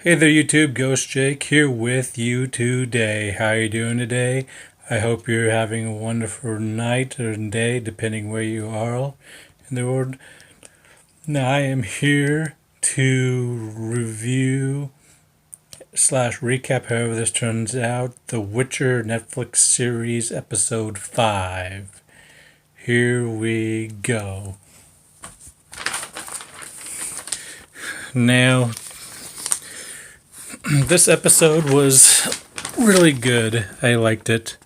Hey there YouTube, Ghost Jake here with you today. How you doing today? I hope you're having a wonderful night or day, depending where you are in the world. Now I am here to review slash recap, however this turns out, The Witcher Netflix series episode 5. Here we go. Now, this episode was really good. I liked it.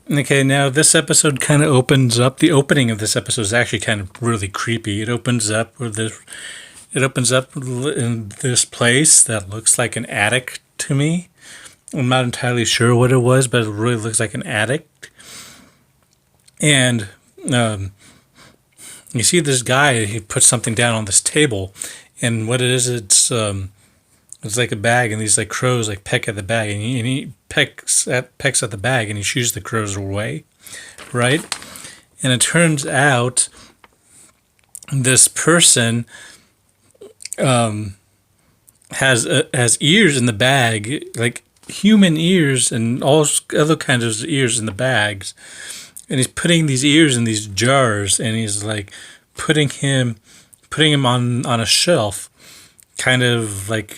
Okay, now this episode kind of opens up. The opening of this episode is actually kind of really creepy. It opens up with this. It opens up in this place that looks like an attic to me. I'm not entirely sure what it was, but it really looks like an attic. And you see this guy. He puts something down on this table, and what it is, it's like a bag, and these like crows like peck at the bag, and he pecks at the bag, and he shoos the crows away, right? And it turns out this person has ears in the bag, like human ears and all other kinds of ears in the bags, and he's putting these ears in these jars, and he's like putting him on a shelf, kind of like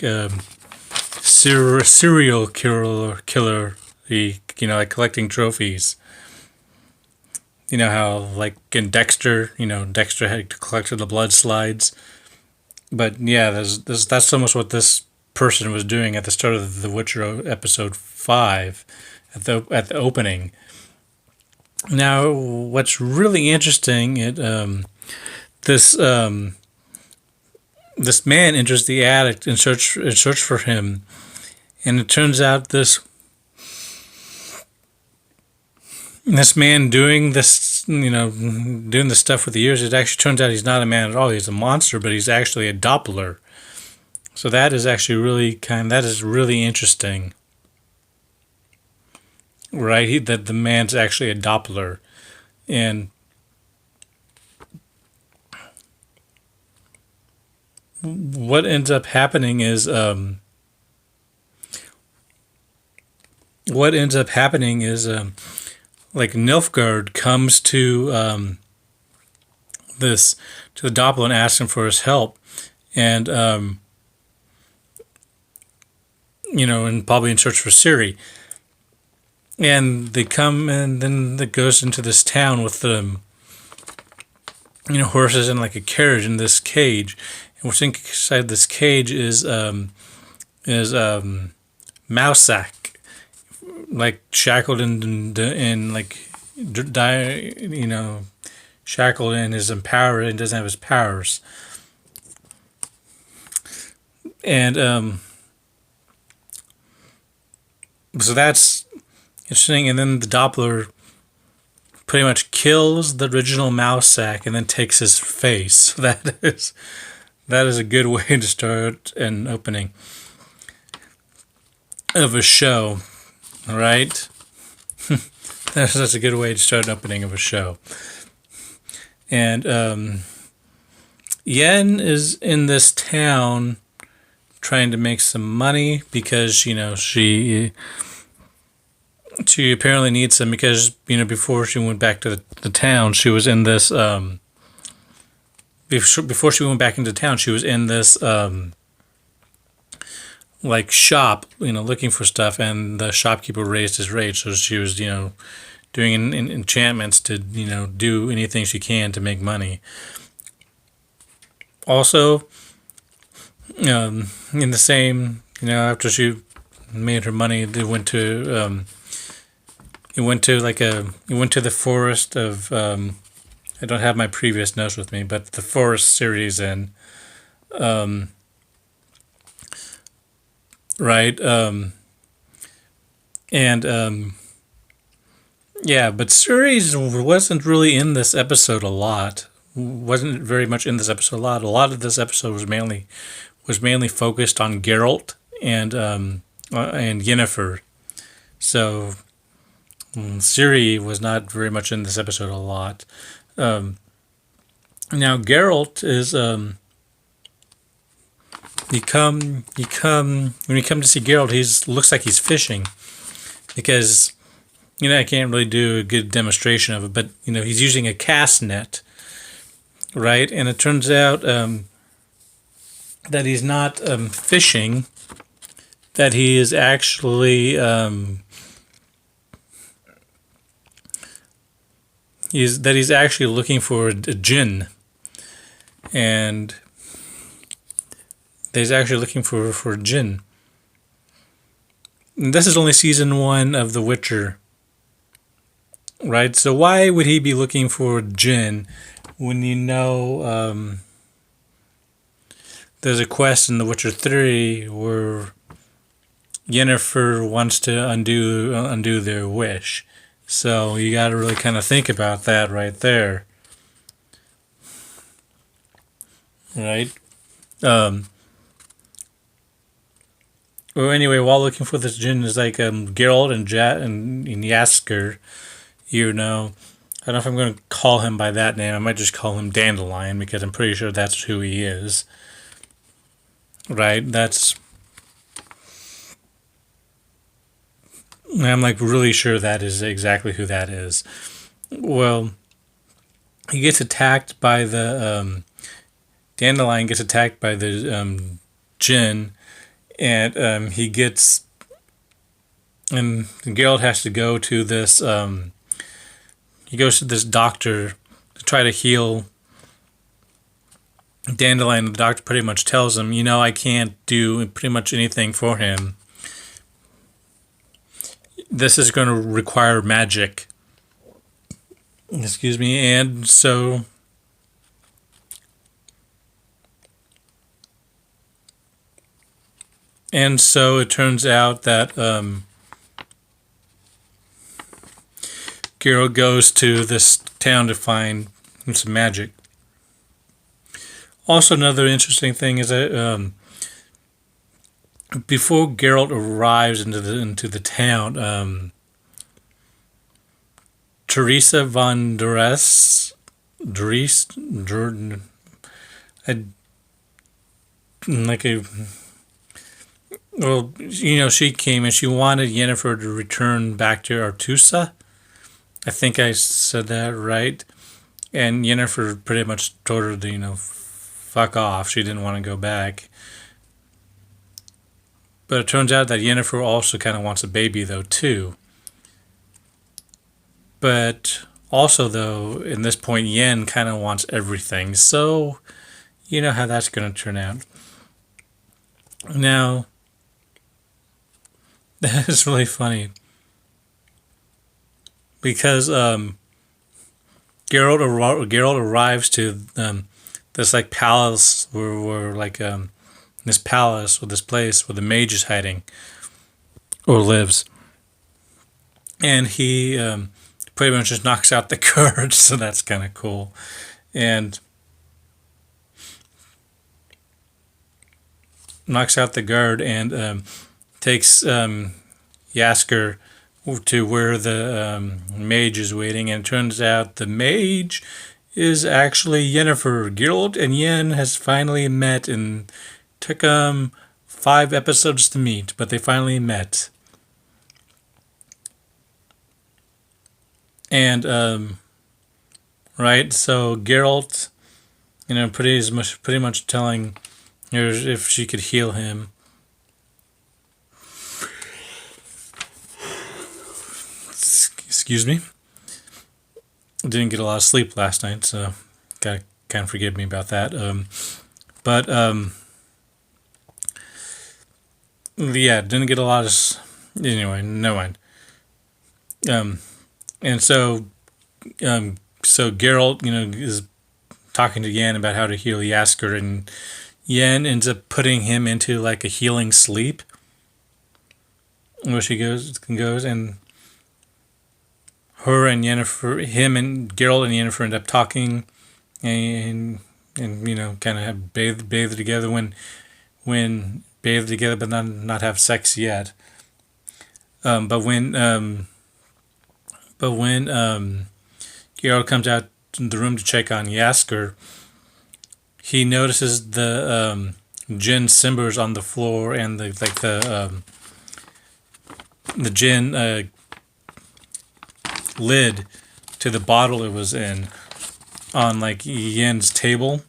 serial killer, like collecting trophies. You know how, like in Dexter, Dexter had collected the blood slides. But yeah, that's almost what this person was doing at the start of The Witcher episode 5, at the opening. Now, what's really interesting, this man enters the attic and search for him, and it turns out this man doing this, doing the stuff with the ears. It actually turns out he's not a man at all. He's a monster, but he's actually a Doppler. So that is actually really interesting, right? That the man's actually a Doppler, and what ends up happening is like Nilfgaard comes to the Doppler and asks him for his help, and and probably in search for Ciri. And they come, and then it goes into this town with horses and like a carriage in this cage. And what's inside this cage is Mousak, like shackled in like shackled in his power, and doesn't have his powers. And so that's interesting. And then the Doppler pretty much kills the original Mousak and then takes his face. So that is a good way to start an opening of a show, right? That's a good way to start an opening of a show. And Yen is in this town trying to make some money because she apparently needs some, because before she went back to the town, she was in this before she went back into town, she was in this like shop, looking for stuff, and the shopkeeper raised his rate, so she was doing enchantments to do anything she can to make money. Also, in the same, after she made her money, they went to the forest of I don't have my previous notes with me, but the forest series in right, yeah, but Ciri wasn't really in this episode a lot. Wasn't very much in this episode a lot. A lot of this episode was mainly focused on Geralt and Yennefer. So Ciri was not very much in this episode a lot. Now Geralt is when you come to see Geralt, he's looks like he's fishing because I can't really do a good demonstration of it, but he's using a cast net, right? And it turns out that he's not fishing, that he is actually he's actually looking for a djinn, and he's actually looking for a djinn. And this is only season 1 of The Witcher, right? So why would he be looking for a djinn when there's a quest in The Witcher 3 where Yennefer wants to undo their wish? So you got to really kind of think about that right there, right? Well, anyway, while looking for this djinn is like Geralt and Jasker. I don't know if I'm going to call him by that name. I might just call him Dandelion because I'm pretty sure that's who he is. Right? I'm like really sure that is exactly who that is. Well, he gets attacked by the Dandelion gets attacked by the djinn, and he gets, and Geralt has to go to this. He goes to this doctor to try to heal Dandelion. The doctor pretty much tells him, I can't do pretty much anything for him. This is going to require magic. Excuse me. And so it turns out that Geralt goes to this town to find some magic. Also, another interesting thing is that before Geralt arrives into the town, Teresa von Dres, she came and she wanted Yennefer to return back to Artusa. I think I said that right. And Yennefer pretty much told her to, fuck off. She didn't want to go back. But it turns out that Yennefer also kind of wants a baby, though, too. But also, though, in this point, Yen kind of wants everything. So, you know how that's going to turn out. Now, that is really funny. Because Geralt arrives to this like palace where this palace or this place where the mage is hiding or lives, and he pretty much just knocks out the guard. So that's kind of cool, and knocks out the guard and takes Jasker to where the mage is waiting, and it turns out the mage is actually Yennefer. Geralt and Yen has finally met, and took 5 episodes to meet, but they finally met. And right, so Geralt, pretty much telling her if she could heal him. Excuse me. Didn't get a lot of sleep last night, so gotta kind of forgive me about that. Didn't get a lot of. Anyway, no mind. And so Geralt, is talking to Yen about how to heal Jasker, and Yen ends up putting him into like a healing sleep, where she goes and him and Geralt and Yennefer end up talking, and kind of have bathed together when bathed together, but not have sex yet. But when Geralt comes out in the room to check on Jasker, he notices the gin simmers on the floor, and the gin lid to the bottle it was in on like Yen's table,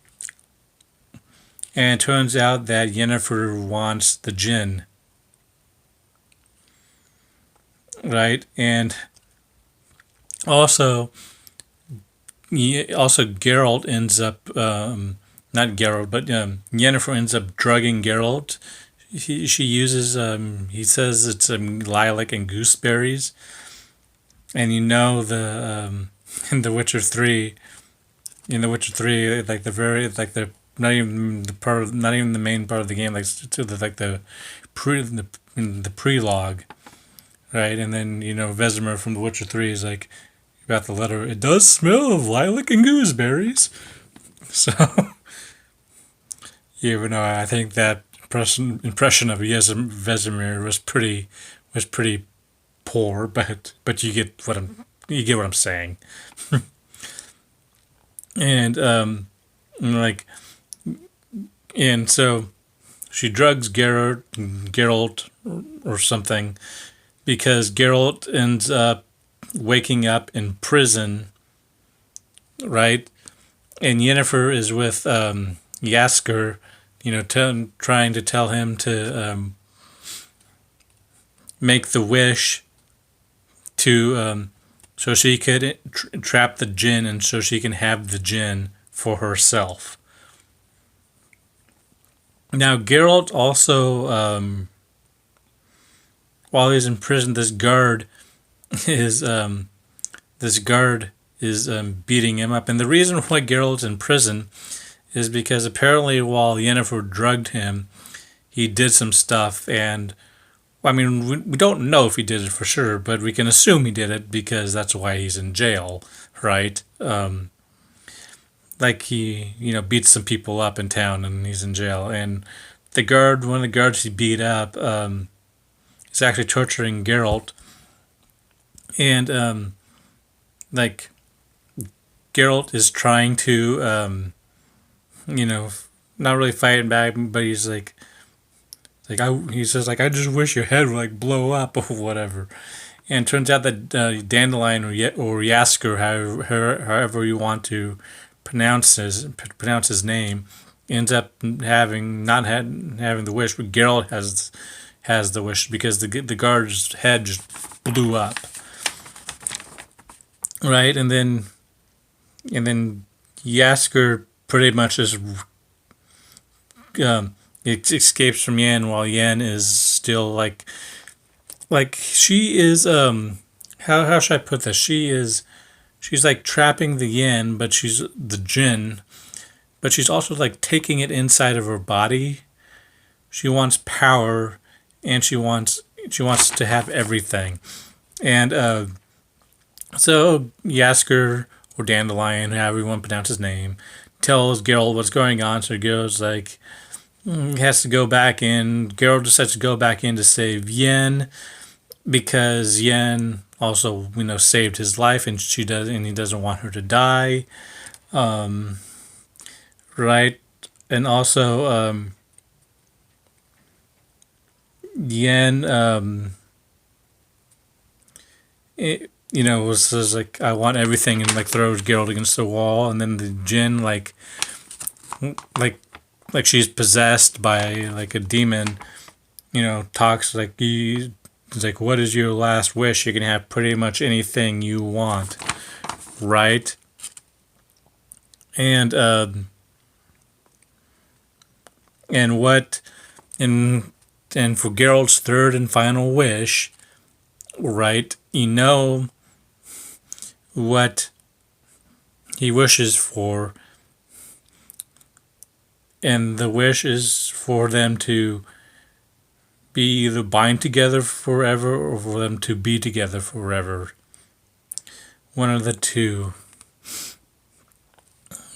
and it turns out that Yennefer wants the gin, right? And also Geralt ends up not Geralt, but Yennefer ends up drugging Geralt. She uses he says it's lilac and gooseberries, and in The Witcher 3, like the very like the not even the part of, not even the main part of the game, like to the like the the prelogue, right? And then Vesemir from The Witcher 3 is like about the letter. It does smell of lilac and gooseberries. So even though I think that impression of Vesemir was pretty poor, but you get what I'm saying. And like and so she drugs Geralt or something, because Geralt ends up waking up in prison, right? And Yennefer is with Jaskier, trying to tell him to make the wish to so she could trap the djinn, and so she can have the djinn for herself. Now Geralt also, while he's in prison, is this guard is beating him up, and the reason why Geralt's in prison is because apparently while Yennefer drugged him, he did some stuff, and I mean, we don't know if he did it for sure, but we can assume he did it because that's why he's in jail, right? Like he, beats some people up in town and he's in jail. And one of the guards he beat up, is actually torturing Geralt. And, like, Geralt is trying to, not really fighting back, but he's like, he says I just wish your head would like blow up or whatever, and it turns out that Dandelion or Jaskier, however you want to pronounce his name, ends up having having the wish, but Geralt has the wish because the guard's head just blew up, right? And then Jaskier pretty much just it escapes from Yen, while Yen is still like she is how should I put this? She's like trapping the Yen, but she's the Jinn, but she's also like taking it inside of her body. She wants power, and she wants to have everything. And so Jaskier or Dandelion, however you want to pronounce his name, tells Geralt what's going on. So Geralt's like, he has to go back in. Geralt decides to go back in to save Yen, because Yen also, saved his life, and he doesn't want her to die, right? And also, Yen, was says like, I want everything, and like throws Geralt against the wall, and then the Jinn like she's possessed by like a demon, talks like he's like, what is your last wish? You can have pretty much anything you want, right? And what and for Geralt's third and final wish, right? What he wishes for, and the wish is for them to be either bind together forever or for them to be together forever. One of the two.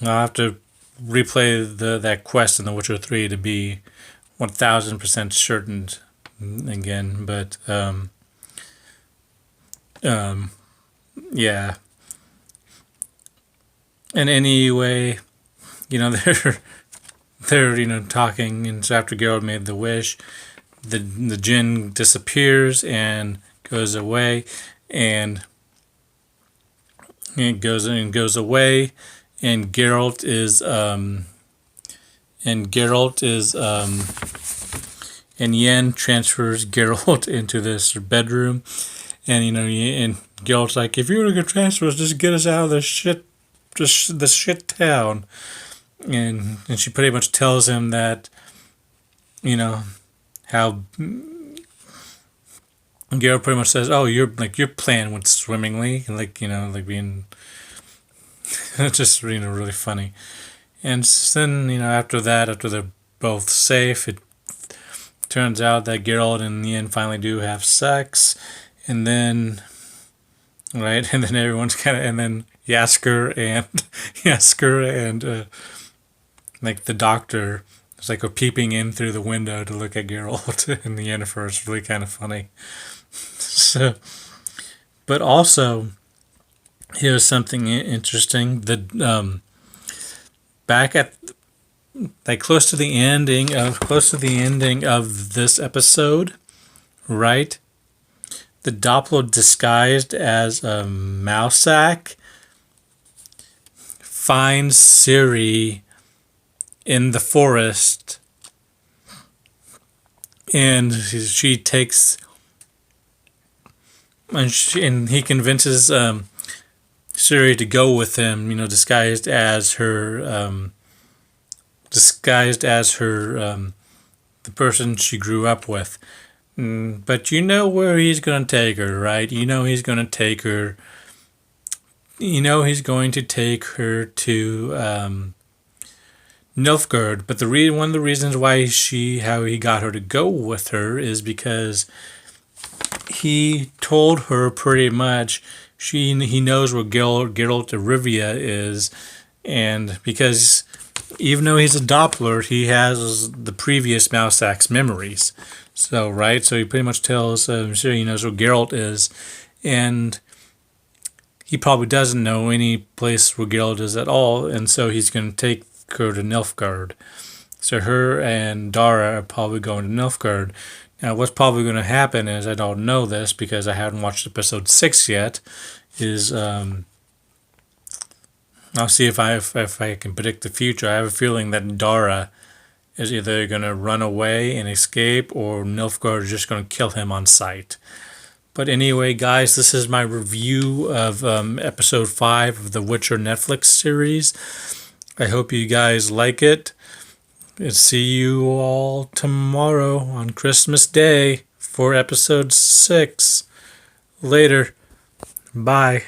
I'll have to replay that quest in The Witcher 3 to be 1000% certain again, but yeah. And anyway, they're talking, and so after Geralt made the wish, the djinn disappears and goes away, and it goes away, and Geralt is and Yen transfers Geralt into this bedroom, and and Geralt's like, if you're gonna transfer us, just get us out of this shit town, and she pretty much tells him that how Geralt pretty much says, oh, your plan went swimmingly, and being it's just really funny. And then after that, after they're both safe, it turns out that Geralt and Yen finally do have sex, and then and then everyone's and then Yasker and the doctor is like peeping in through the window to look at Geralt and Yennefer. It's really kind of funny. So, but also here's something interesting. Back at close to the ending of this episode, right? The Doppler disguised as a Mousak finds Ciri in the forest, and she takes and he convinces Ciri to go with him, disguised as her the person she grew up with. But where he's going to take her, right? He's going to take her. He's going to take her to Nilfgaard. But one of the reasons why how he got her to go with her is because he told her pretty much he knows where Geralt of Rivia is, and because even though he's a Doppler, he has the previous Mousak's memories. So he pretty much tells Ciri he knows where Geralt is, and he probably doesn't know any place where Geralt is at all, and so he's going to take her to Nilfgaard. So her and Dara are probably going to Nilfgaard. Now, what's probably going to happen is, I don't know this because I haven't watched episode 6 yet, is I'll see if I can predict the future. I have a feeling that Dara is either going to run away and escape, or Nilfgaard is just going to kill him on sight. But anyway, guys, this is my review of episode 5 of the Witcher Netflix series. I hope you guys like it. And see you all tomorrow on Christmas Day for episode 6. Later. Bye.